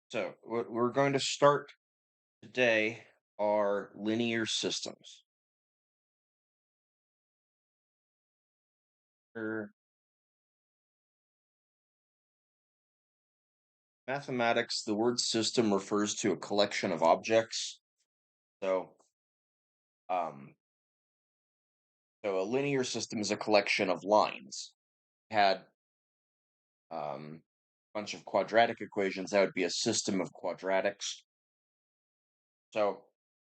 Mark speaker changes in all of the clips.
Speaker 1: So, what we're going to start today are linear systems. For mathematics, the word system refers to a collection of objects. So, um, so a linear system is a collection of lines. Had a bunch of quadratic equations, that would be a system of quadratics. So,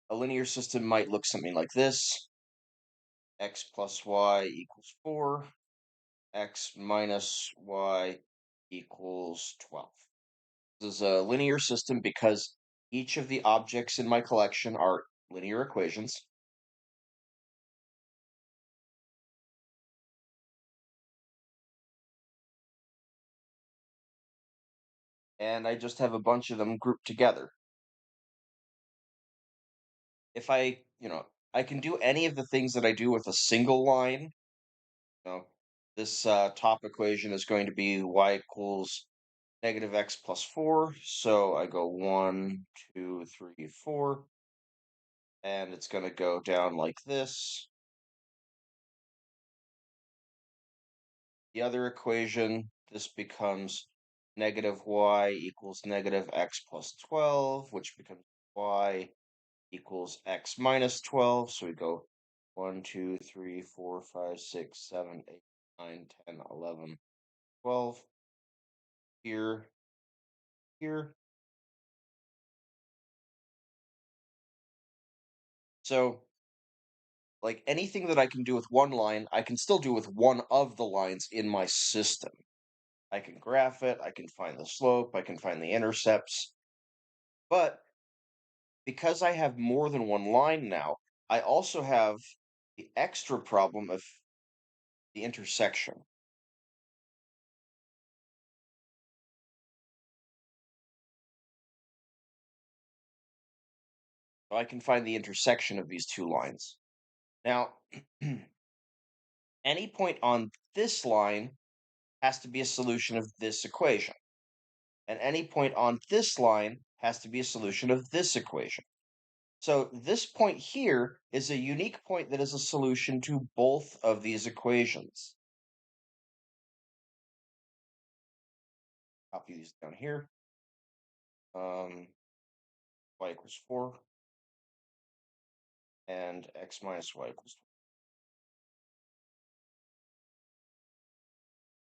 Speaker 1: a linear system might look something like this: x plus y equals 4, x minus y equals 12. This is a linear system because each of the objects in my collection are linear equations. And I just have a bunch of them grouped together. If I can do any of the things that I do with a single line. You know, this top equation is going to be y equals negative x plus 4. So I go 1, 2, 3, 4. And it's going to go down like this. The other equation, this becomes negative y equals negative x plus 12, which becomes y equals x minus 12. So we go 1, 2, 3, 4, 5, 6, 7, 8, 9, 10, 11, 12. Here, here. So, like anything that I can do with one line, I can still do with one of the lines in my system. I can graph it, I can find the slope, I can find the intercepts. But because I have more than one line now, I also have the extra problem of the intersection. So I can find the intersection of these two lines. Now, any point on this line has to be a solution of this equation. And any point on this line has to be a solution of this equation. So this point here is a unique point that is a solution to both of these equations. Copy these down here. Y equals 4 and x minus y equals 12.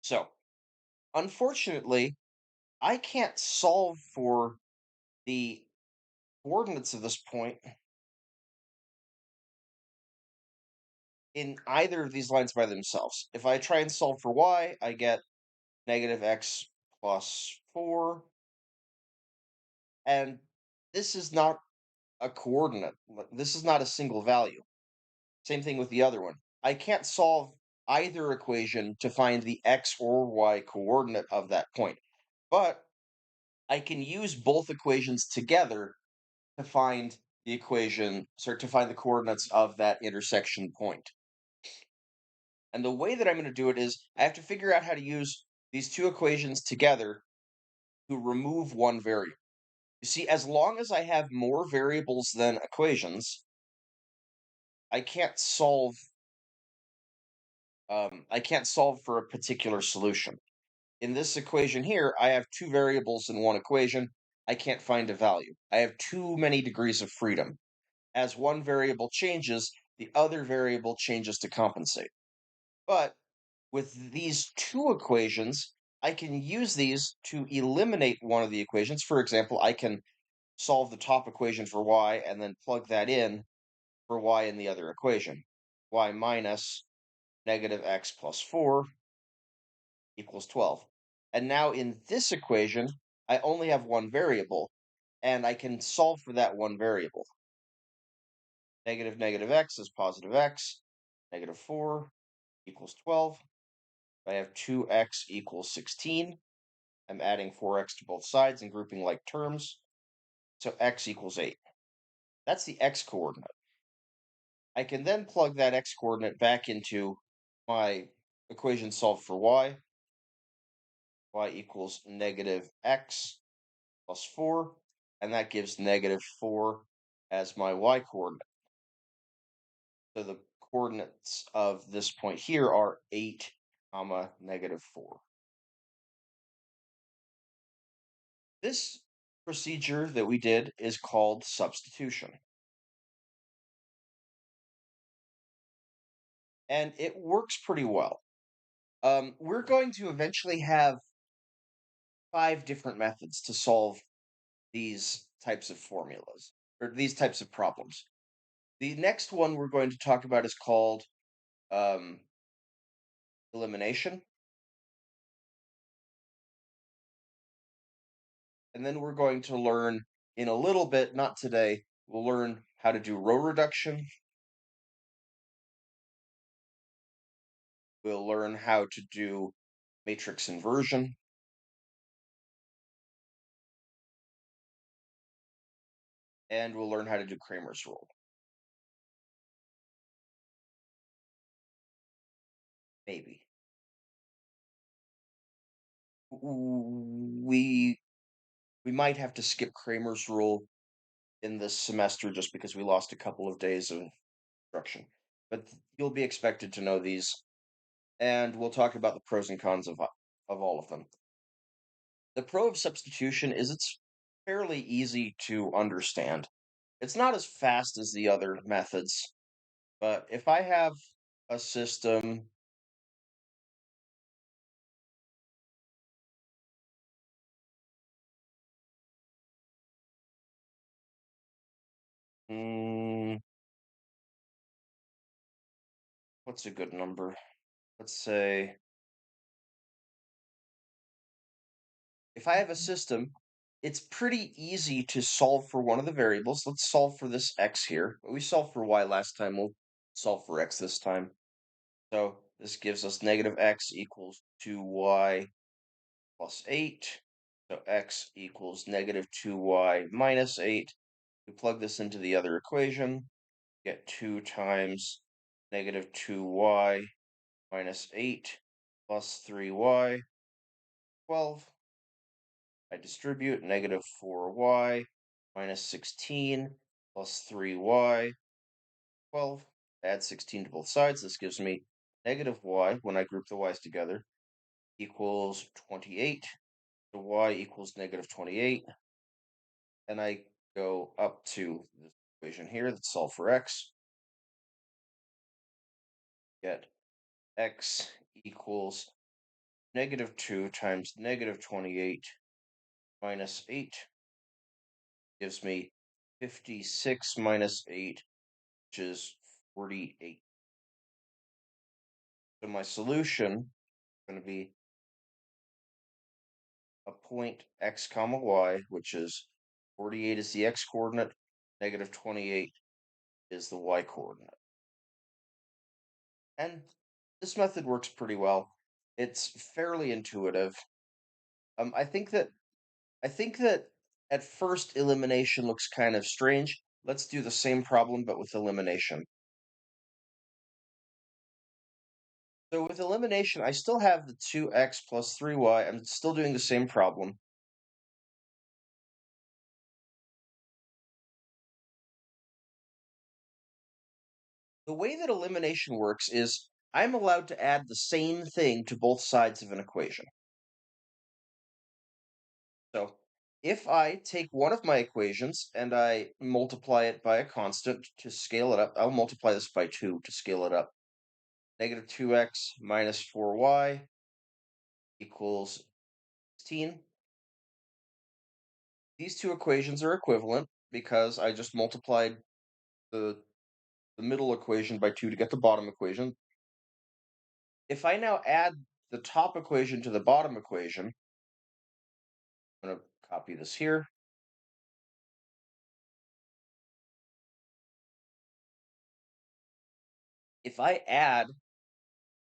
Speaker 1: So, unfortunately, I can't solve for the coordinates of this point in either of these lines by themselves. If I try and solve for y, I get negative x plus 4, and this is not a coordinate. This is not a single value. Same thing with the other one. I can't solve either equation to find the x or y coordinate of that point, but I can use both equations together to find to find the coordinates of that intersection point. And the way that I'm going to do it is I have to figure out how to use these two equations together to remove one variable. You see, as long as I have more variables than equations, I can't solve I can't solve for a particular solution. In this equation here, I have two variables in one equation. I can't find a value. I have too many degrees of freedom. As one variable changes, the other variable changes to compensate. But with these two equations, I can use these to eliminate one of the equations. For example, I can solve the top equation for y and then plug that in for y in the other equation. Y minus negative x plus 4 equals 12. And now in this equation, I only have one variable, and I can solve for that one variable. Negative negative x is positive x, negative 4 equals 12. I have 2x equals 16. I'm adding 4x to both sides and grouping like terms. So x equals 8. That's the x coordinate. I can then plug that x coordinate back into my equation solved for y. Y equals negative x plus 4, and that gives -4 as my y-coordinate. So the coordinates of this point here are 8, comma, -4. This procedure that we did is called substitution, and it works pretty well. We're going to eventually have 5 different methods to solve these types of formulas or these types of problems. The next one we're going to talk about is called um, elimination, and then we're going to learn in a little bit, not today, we'll learn how to do row reduction. We'll learn how to do matrix inversion, and we'll learn how to do Cramer's rule. Maybe. We we might have to skip Cramer's rule in this semester just because we lost a couple of days of instruction. But you'll be expected to know these, and we'll talk about the pros and cons of all of them. The pro of substitution is it's fairly easy to understand. It's not as fast as the other methods, but if I have a system, mm, what's a good number? Let's say if I have a system, it's pretty easy to solve for one of the variables. Let's solve for this x here. We solved for y last time. We'll solve for x this time. So this gives us -x equals 2y plus 8. So x equals -2y minus 8. We plug this into the other equation, get 2 times -2y minus 8 plus 3y, 12. I distribute -4y minus 16 plus 3y, 12. Add 16 to both sides. This gives me -y, when I group the y's together, equals 28. So y equals -28. And I go up to this equation here that's solve for x. Get x equals -2 times -28 minus 8 gives me 56 minus 8, which is 48. So my solution is going to be a point x comma y, which is 48 is the x coordinate, -28 is the y coordinate. And this method works pretty well. It's fairly intuitive. I think that at first elimination looks kind of strange. Let's do the same problem but with elimination. So with elimination, I still have the 2x plus 3y. I'm still doing the same problem. The way that elimination works is I'm allowed to add the same thing to both sides of an equation. So if I take one of my equations and I multiply it by a constant to scale it up, I'll multiply this by 2 to scale it up. -2x minus 4y equals 16. These two equations are equivalent because I just multiplied the, the middle equation by 2 to get the bottom equation. If I now add the top equation to the bottom equation, I'm going to copy this here. If I add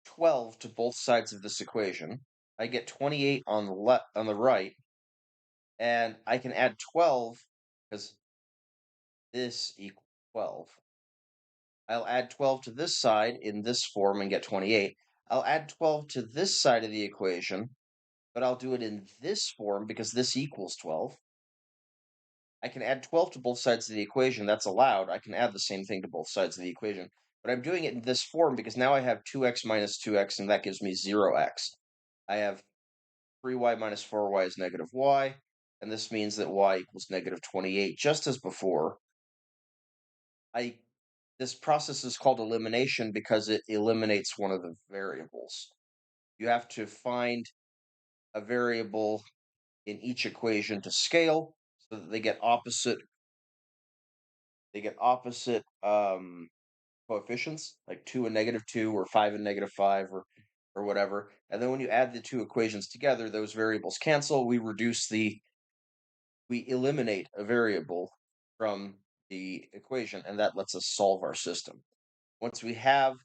Speaker 1: 12 to both sides of this equation, I get 28 on the right, and I can add 12 because this equals 12. I'll add 12 to this side in this form and get 28. I'll add 12 to this side of the equation, but I'll do it in this form because this equals 12. I can add 12 to both sides of the equation. That's allowed. I can add the same thing to both sides of the equation. But I'm doing it in this form because now I have 2x minus 2x, and that gives me 0x. I have 3y minus 4y is negative y, and this means that y equals negative 28. Just as before, I this process is called elimination because it eliminates one of the variables. You have to find a variable in each equation to scale so that they get opposite coefficients, like 2 and negative 2 or 5 and negative 5 or whatever. And then when you add the two equations together, those variables cancel. We eliminate a variable from the equation, and that lets us solve our system. Once we have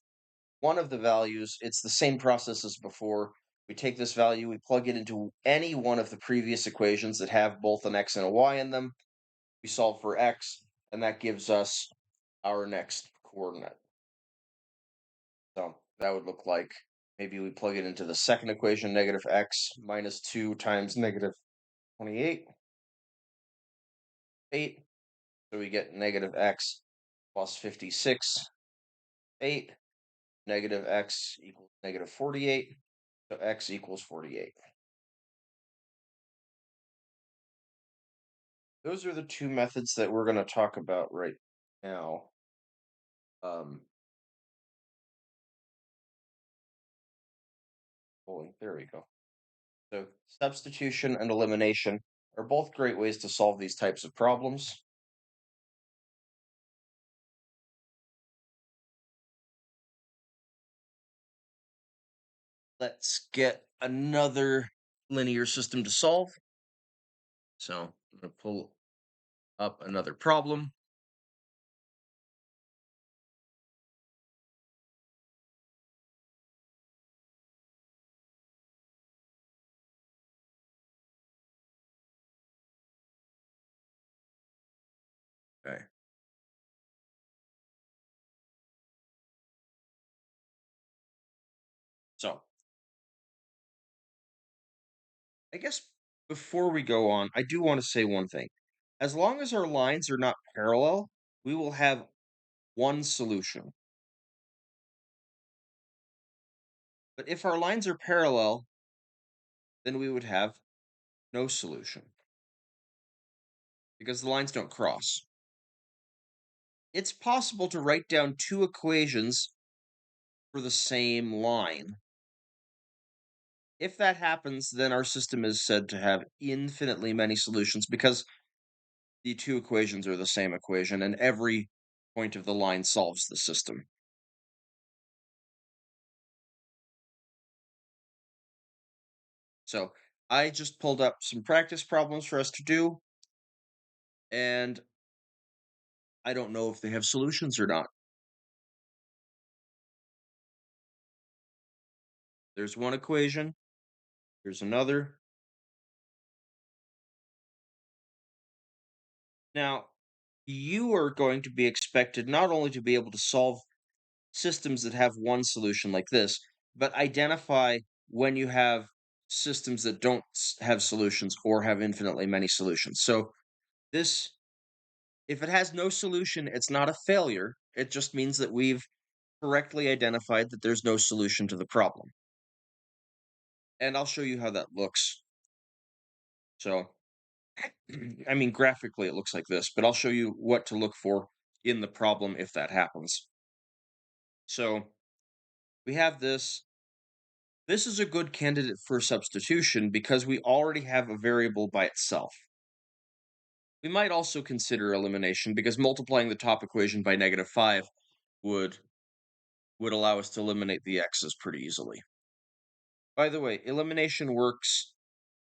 Speaker 1: one of the values, it's the same process as before. We take this value, we plug it into any one of the previous equations that have both an x and a y in them. We solve for x, and that gives us our next coordinate. So that would look like maybe we plug it into the second equation, negative x minus 2 times negative 28, 8. So we get negative x plus 56, 8. Negative x equals negative 48. So x equals 48. Those are the two methods that we're going to talk about right now. There we go. So substitution and elimination are both great ways to solve these types of problems. Let's get another linear system to solve. So I'm going to pull up another problem. Okay. So I guess before we go on, I do want to say one thing. As long as our lines are not parallel, we will have one solution. But if our lines are parallel, then we would have no solution because the lines don't cross. It's possible to write down two equations for the same line. If that happens, then our system is said to have infinitely many solutions because the two equations are the same equation and every point of the line solves the system. So I just pulled up some practice problems for us to do, and I don't know if they have solutions or not. There's one equation, there's another. Now, you are going to be expected not only to be able to solve systems that have one solution like this, but identify when you have systems that don't have solutions or have infinitely many solutions. So this, if it has no solution, it's not a failure. It just means that we've correctly identified that there's no solution to the problem. And I'll show you how that looks. So, I mean, graphically it looks like this, but I'll show you what to look for in the problem if that happens. So we have this. This is a good candidate for substitution because we already have a variable by itself. We might also consider elimination because multiplying the top equation by negative 5 would allow us to eliminate the x's pretty easily. By the way, elimination works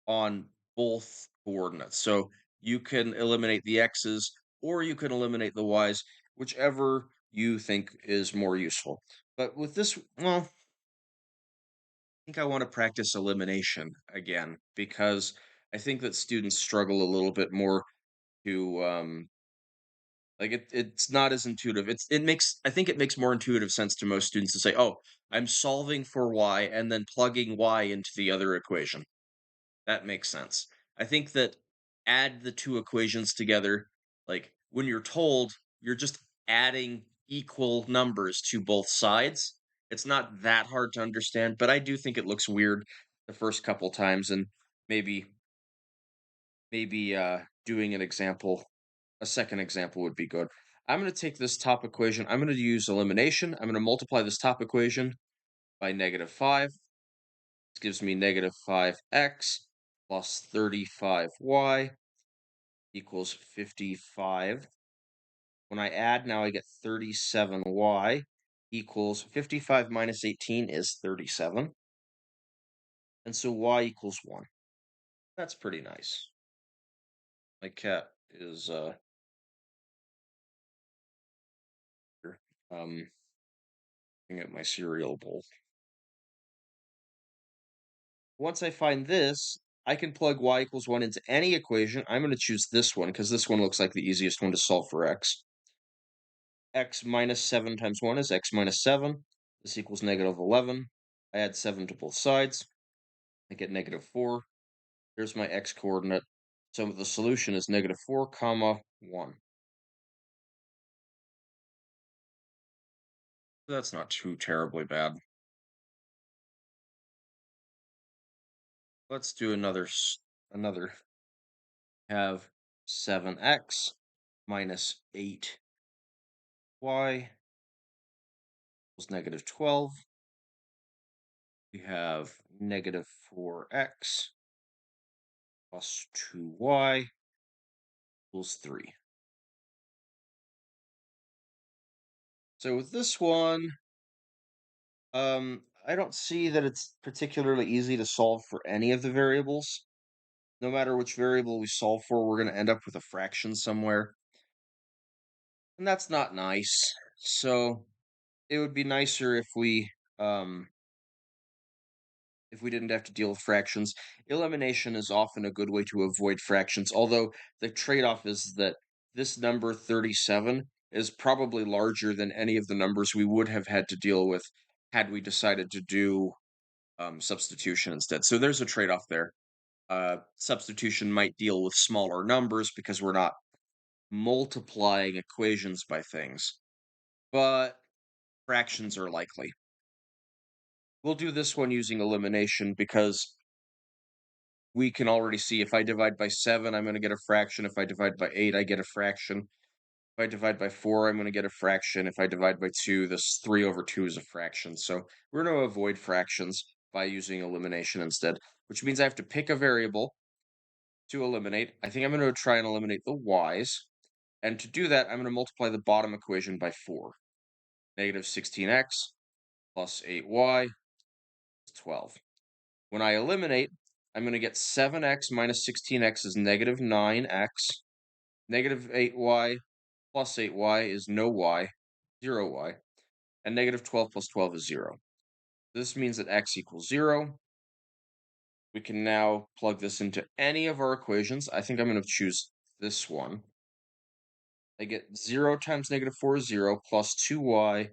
Speaker 1: on both coordinates. So you can eliminate the x's or you can eliminate the y's, whichever you think is more useful. But with this, well, I think I want to practice elimination again because I think that students struggle a little bit more to like it's not as intuitive. I think it makes more intuitive sense to most students to say, "Oh, I'm solving for y and then plugging y into the other equation." That makes sense. I think that add the two equations together. Like when you're told, you're just adding equal numbers to both sides. It's not that hard to understand, but I do think it looks weird the first couple times, and maybe doing a second example would be good. I'm going to take this top equation. I'm going to use elimination. I'm going to multiply this top equation by -5. This gives me -5x plus 35y equals 55. When I add, now I get 37y equals 55 minus 18 is 37. And so y equals 1. That's pretty nice. My cat is here, looking at my cereal bowl. Once I find this, I can plug y equals 1 into any equation. I'm going to choose this one because this one looks like the easiest one to solve for x. X minus 7 times 1 is x minus 7. This equals -11. I add 7 to both sides. I get -4. Here's my x coordinate. So the solution is -4 comma 1. That's not too terribly bad. Let's do another. Have 7x minus 8y equals -12. We have -4x plus 2y equals 3. So with this one, I don't see that it's particularly easy to solve for any of the variables. No matter which variable we solve for, we're going to end up with a fraction somewhere. And that's not nice. So it would be nicer if we didn't have to deal with fractions. Elimination is often a good way to avoid fractions, although the trade-off is that this number 37 is probably larger than any of the numbers we would have had to deal with had we decided to do substitution instead. So there's a trade-off there. Substitution might deal with smaller numbers because we're not multiplying equations by things, but fractions are likely. We'll do this one using elimination because we can already see if I divide by 7, I'm going to get a fraction. If I divide by 8, I get a fraction. If I divide by 4, I'm going to get a fraction. If I divide by 2, this 3 over 2 is a fraction. So we're going to avoid fractions by using elimination instead, which means I have to pick a variable to eliminate. I think I'm going to try and eliminate the y's. And to do that, I'm going to multiply the bottom equation by 4. -16x plus 8y is 12. When I eliminate, I'm going to get 7x minus 16x is -9x. -8y plus 8y is no y, 0y. And -12 plus 12 is 0. This means that x equals 0. We can now plug this into any of our equations. I think I'm going to choose this one. I get 0 times -4 is 0, plus 2y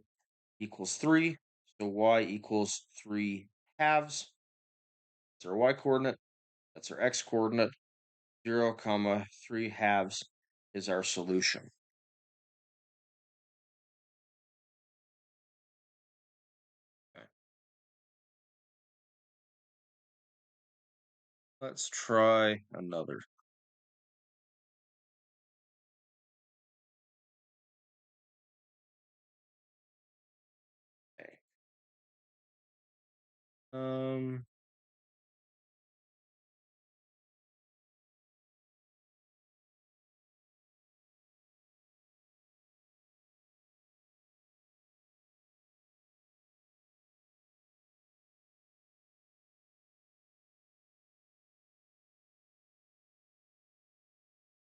Speaker 1: equals 3. So y equals 3 halves. That's our y coordinate. That's our x coordinate. 0 comma 3 halves is our solution. Okay. Let's try another. Okay. Um,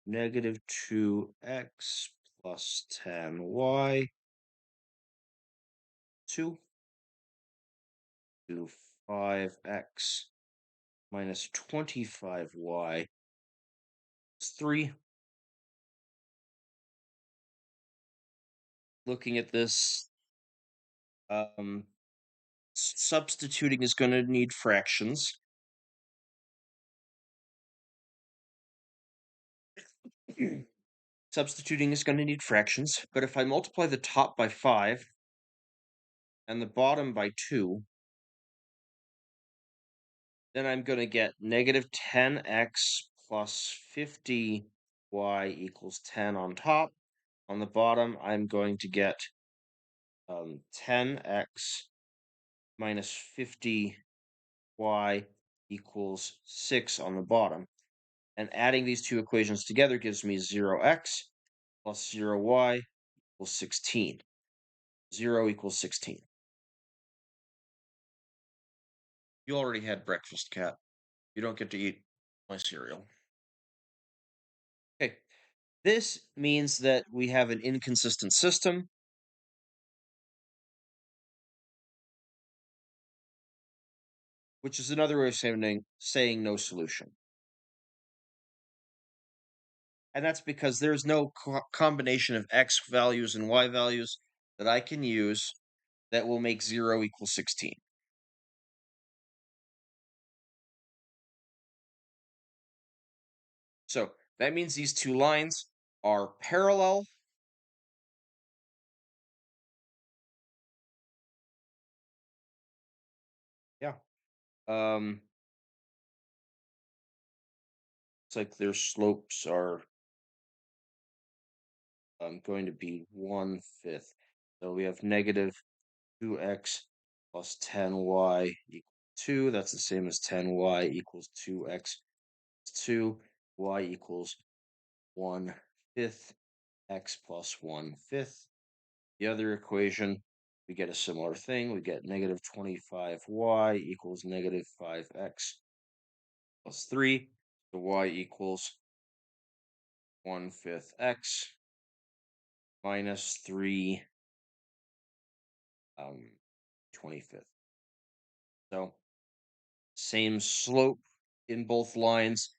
Speaker 1: -2x plus 10y 2 to 5x minus 25y is 3. Looking at this, substituting is going to need fractions. Substituting is going to need fractions, but if I multiply the top by 5 and the bottom by 2, then I'm going to get negative 10x plus 50y equals 10 on top. On the bottom, I'm going to get 10x minus 50y equals 6 on the bottom. And adding these two equations together gives me 0x plus 0y equals 16. 0 equals 16. You already had breakfast, Cat. You don't get to eat my cereal. Okay, this means that we have an inconsistent system, which is another way of saying no solution. And that's because there's no combination of x values and y values that I can use that will make 0 equal 16. So that means these two lines are parallel. Yeah. It's like their slopes are going to be 1/5. So we have negative 2x plus 10y equals 2. That's the same as 10y equals 2x 2. Y equals 1/5 x plus 1/5. The other equation, we get a similar thing. We get negative 25y equals negative 5x plus 3. So y equals 1/5 x minus 3 25th. So same slope in both lines,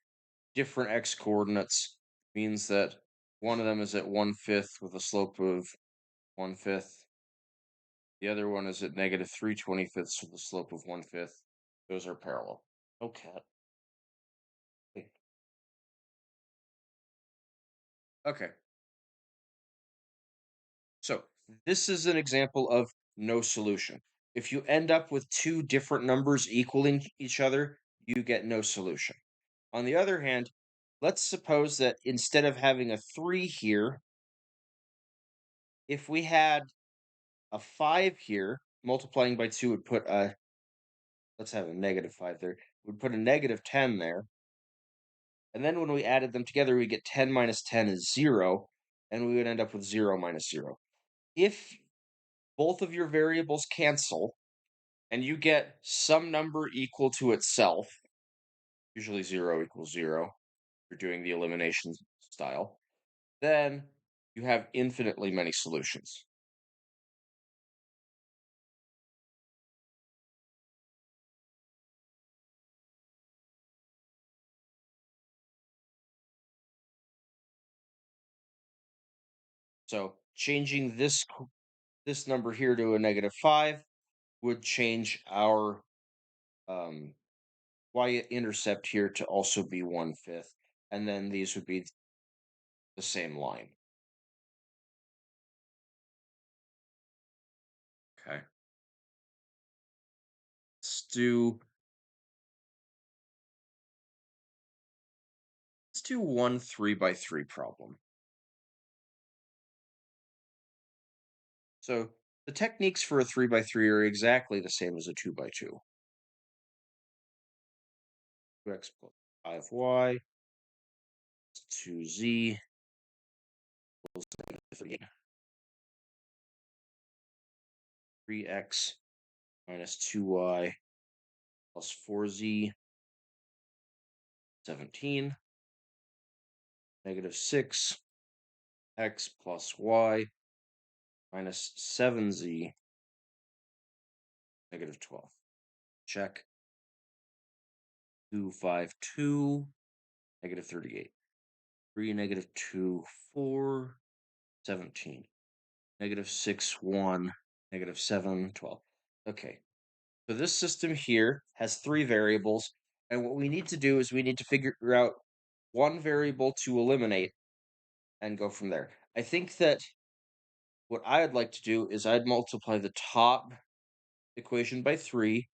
Speaker 1: different x coordinates means that one of them is at 1/5 with a slope of 1/5. The other one is at negative 3/25 with a slope of 1/5. Those are parallel. Okay. Okay. So this is an example of no solution. If you end up with two different numbers equaling each other, you get no solution. On the other hand, let's suppose that instead of having a 3 here, if we had a 5 here, multiplying by 2 would put a, let's have a negative 5 there, would put a negative 10 there. And then when we added them together, we get 10 minus 10 is 0, and we would end up with 0 minus 0. If both of your variables cancel, and you get some number equal to itself, usually 0 equals 0, you're doing the elimination style, then you have infinitely many solutions. So changing this number here to a negative 5 would change our y-intercept here to also be 1/5, and then these would be the same line. Okay. Let's do one 3x3 problem. So the techniques for a 3x3 are exactly the same as a 2x2. 2x plus 5y 2z equals 3. 3x minus 2y plus 4z 17. Negative 6 x plus y minus 7z negative 12. Check. 2, 5, 2, negative 38. 3, negative 2, 4, 17. Negative 6, 1, negative 7, 12. Okay, so this system here has 3 variables, and what we need to do is we need to figure out one variable to eliminate and go from there. I think that what I'd like to do is I'd multiply the top equation by 3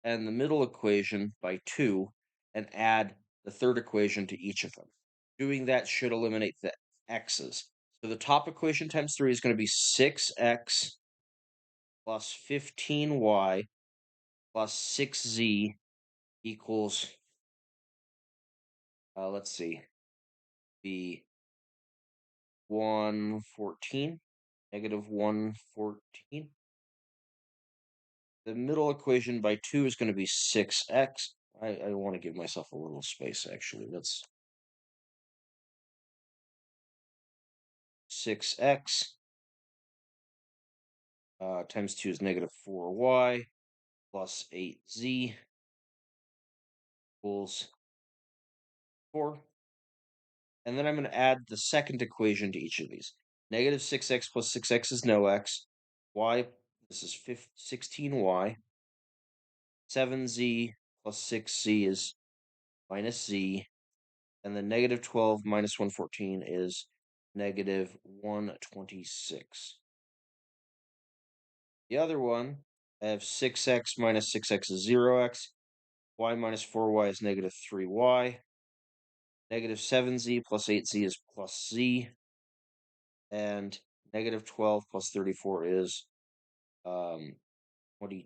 Speaker 1: and the middle equation by 2 and add the third equation to each of them. Doing that should eliminate the x's. So the top equation times 3 is going to be 6x plus 15y plus 6z equals, let's see, be 114, negative 114. The middle equation by 2 is going to be 6x. I want to give myself a little space, actually. Let's 6x times 2 is negative 4y plus 8z equals 4. And then I'm going to add the second equation to each of these. Negative 6x plus 6x is no x. Y, this is 16y. 7z plus 6z is minus z. And then negative 12 minus 114 is negative 126. The other one, I have 6x minus 6x is 0x. Y minus 4y is negative 3y. Negative 7z plus 8z is plus z. And negative 12 plus 34 is 22.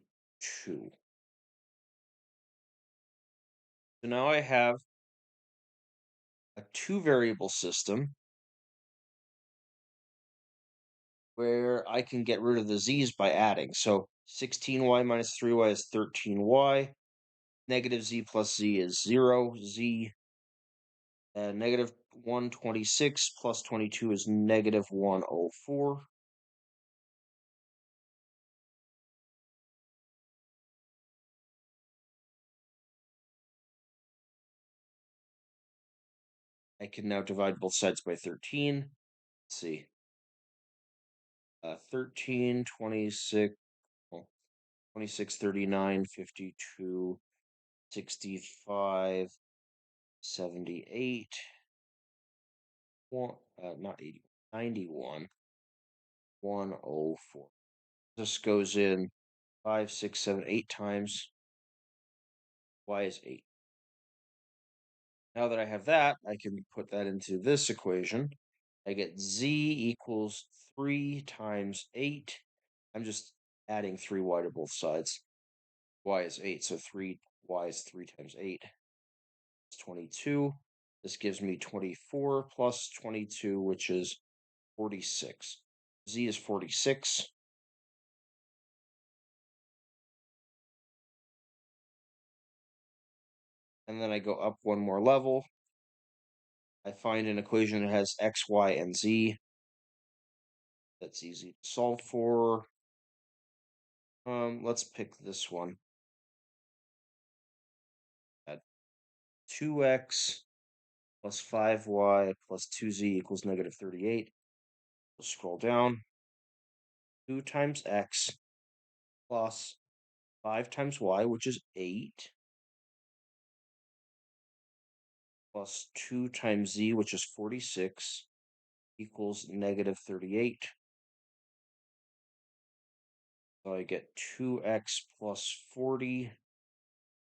Speaker 1: So now I have a two-variable system where I can get rid of the z's by adding. So 16y minus 3y is 13y. Negative z plus z is 0z. And negative 126 plus 22 is negative 104. I can now divide both sides by 13. Let's see. 13, 26, well, 26, 39, 52, 65, 78, not 80, 91, 104. This goes in 5, 6, 7, 8 times. Y is 8. Now that I have that, I can put that into this equation. I get z equals 3 times 8. I'm just adding 3y to both sides. Y is 8, so 3y is 3 times 8. It's 22. This gives me 24 plus 22, which is 46. Z is 46. And then I go up one more level. I find an equation that has x, y, and z. That's easy to solve for. Let's pick this one. At 2x plus 5y plus 2z equals negative 38. We'll scroll down. 2 times x plus 5 times y, which is 8, plus 2 times z, which is 46, equals negative 38. So I get 2x plus 40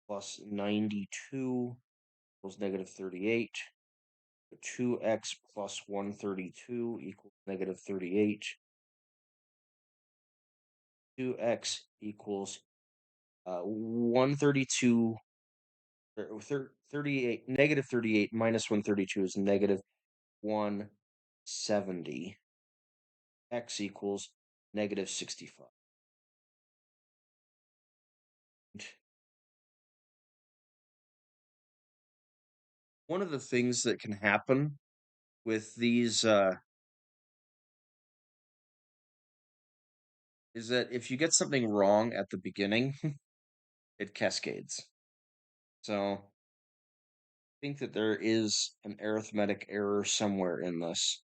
Speaker 1: plus 92 equals negative 38. 2x plus 132 equals negative 38. 2x equals 132, 38, negative 38 minus 132 is negative 170. X equals negative 65. One of the things that can happen with these is that if you get something wrong at the beginning, it cascades. So I think that there is an arithmetic error somewhere in this.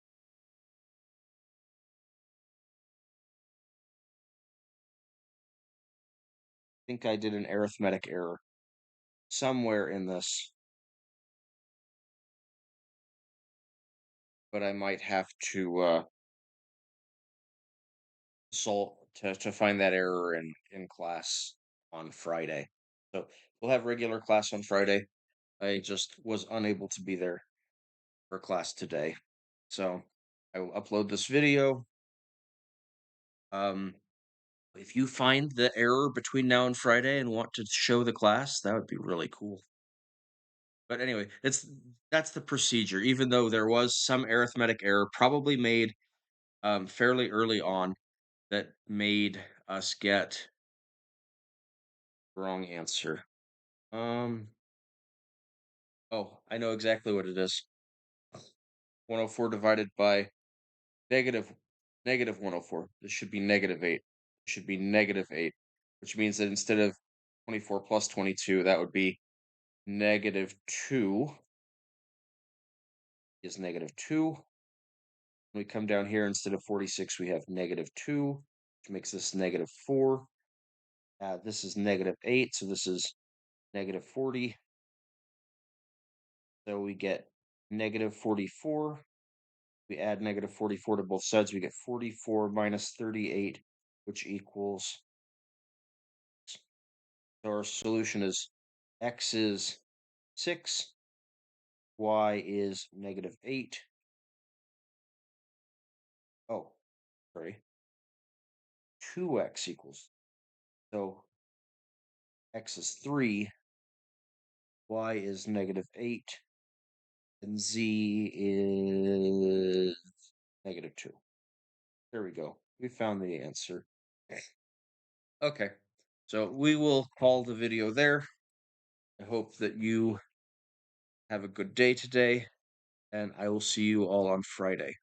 Speaker 1: I think I did an arithmetic error somewhere in this. but I might have to solve to find that error in class on Friday. So we'll have regular class on Friday. I just was unable to be there for class today. So I will upload this video. Um, if you find the error between now and Friday and want to show the class, that would be really cool. But anyway, that's the procedure. Even though there was some arithmetic error probably made fairly early on that made us get wrong answer. Um, oh, I know exactly what it is. 104 divided by negative negative 104. This should be negative 8. It should be negative 8, which means that instead of 24 plus 22, that would be negative 2 is negative 2. When we come down here, instead of 46, we have negative 2, which makes this negative 4. This is negative 8, so this is negative 40. So we get negative 44. We add negative 44 to both sides, we get 44 minus 38, which equals, so our solution is x is 6, y is negative 8. Oh, sorry. 2x equals, so x is 3, y is negative 8, and z is negative 2. There we go. We found the answer. Okay, so we will call the video there. I hope that you have a good day today, and I will see you all on Friday.